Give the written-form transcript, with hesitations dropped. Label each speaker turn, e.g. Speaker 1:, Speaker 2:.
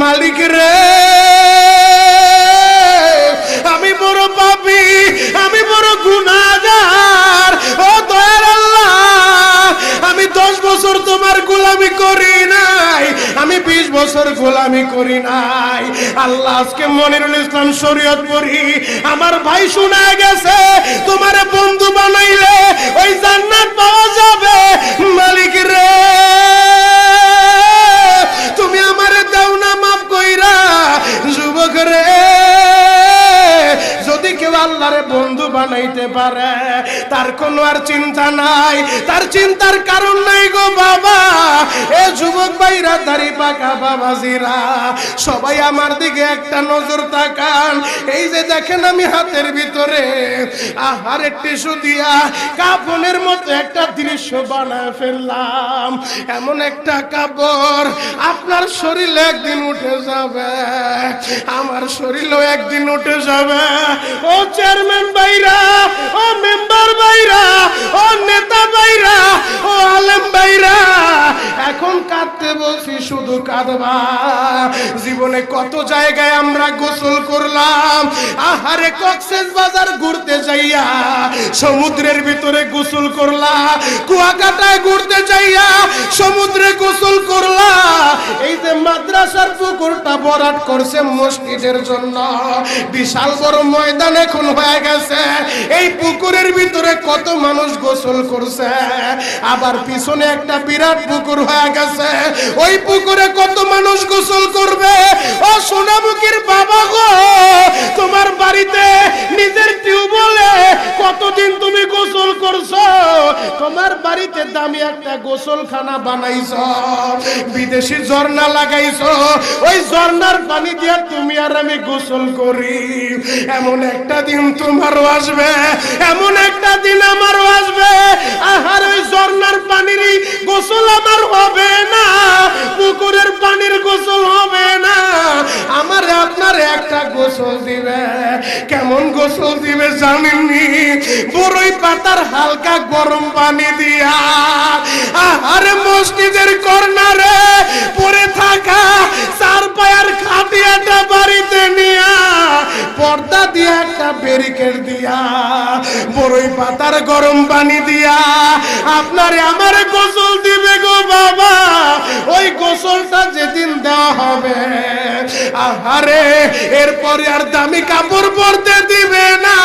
Speaker 1: মালিক রে, আমি বড় পাপী, আমি বড় গুনাহগার। ও দয়ার আল্লাহ, আমি 10 বছর তোমার গোলামি করি নাই, আমি 20 বছর গোলামি করি নাই। আল্লাহ, আজকে মনিরুল ইসলাম শরীয়তপুরি আমার ভাই শোনা গেছে তোমারে বন্ধু বানাইলে ওই জান্নাত পাওয়া যাবে। মালিক রে, তুমি আমারে দাও না মাফ কইরা। যুবক রে, যদি কেউ আল্লাহরে বন্ধু বানাইতে পারে তার কোনো আর চিন্তা নাই, তার চিন্তার কারণ নাই গো বাবা। এ যুবক ভাইরা, দাড়ি পাকা বাবাজিরা, সবাই আমার দিকে একটা নজর তাকান। এই যে দেখেন আমি হাতের ভিতরে আহারের টিস্যু দিয়া কাফনের মতো একটা দৃশ্য বানায় ফেললাম। এমন একটা কাপড় আপনার শরীরে একদিন উঠে যাবে, আমার শরীরেও একদিন উঠে যাবে। ও চেয়ারম্যান ভাইরা, ও মেম্বার ভাইরা, ও নেতা ভাইরা, ও আলেম ভাইরা, এখন কাঁদতে বলছি, শুধু কাঁদবা। জীবনে কত জায়গায় আমরা গোসল করলাম। আহারে, কক্সবাজার ঘুরতে যাইয়া সমুদ্রের ভিতরে গোসল করলা, কুয়াকাটায় ঘুরতে যাইয়া সমুদ্রে গোসল করলা। এই যে মাদ্রাসার পুকুরটা ভরাট করছে মসজিদের জন্য, বিশাল বড় ময়দান এখন হয়ে গেছে। এই পুকুরের ভিতরে কত মানুষ গোসল করছে, আবার পিছনে একটা বিরাট পুকুর হয়ে গেছে, ওই পুকুরে কত মানুষ গোসল করবে। ও সোনামুখীর বাবা গো, তোমার বাড়িতে নিজের টিউবওয়েলে কতদিন তুমি গোসল করছো? তোমার বাড়িতে দামি একটা গোসলখানা বানাইছো, বিদেশি ঝর্ণা লাগাইছো, ওই ঝর্ণার পানি দিয়ে তুমি আর আমি গোসল করি। এমন একটা দিন তোমারও আসবে, এমন একটা দিন আমারও আসবে। আহার, ওই ঝর্ণার পানির গোসল আমার হবে না, পুকুরের পানির গোসল হবে না, আমার আপনার একটা গোসল দিবে। কেমন গোসল দিবে জানেননি? বড়ই পাতার হালকা গরম পানি দিয়া। আরে, মসজিদের কর্নারে পড়ে থাকা 4 পায়ার খাটিয়াটা বাড়িতে নিয়া পর্দা দিয়া একটা ব্যারিকেড দিয়া বড়ই পাতার গরম পানি দিয়া আপনারে আমারে গোসল দিবে গো বাবা। ওই গোসলটা যেদিন দেওয়া হবে, আহারে, এরপরে আর দামি কাপড় পরতে দিবে না।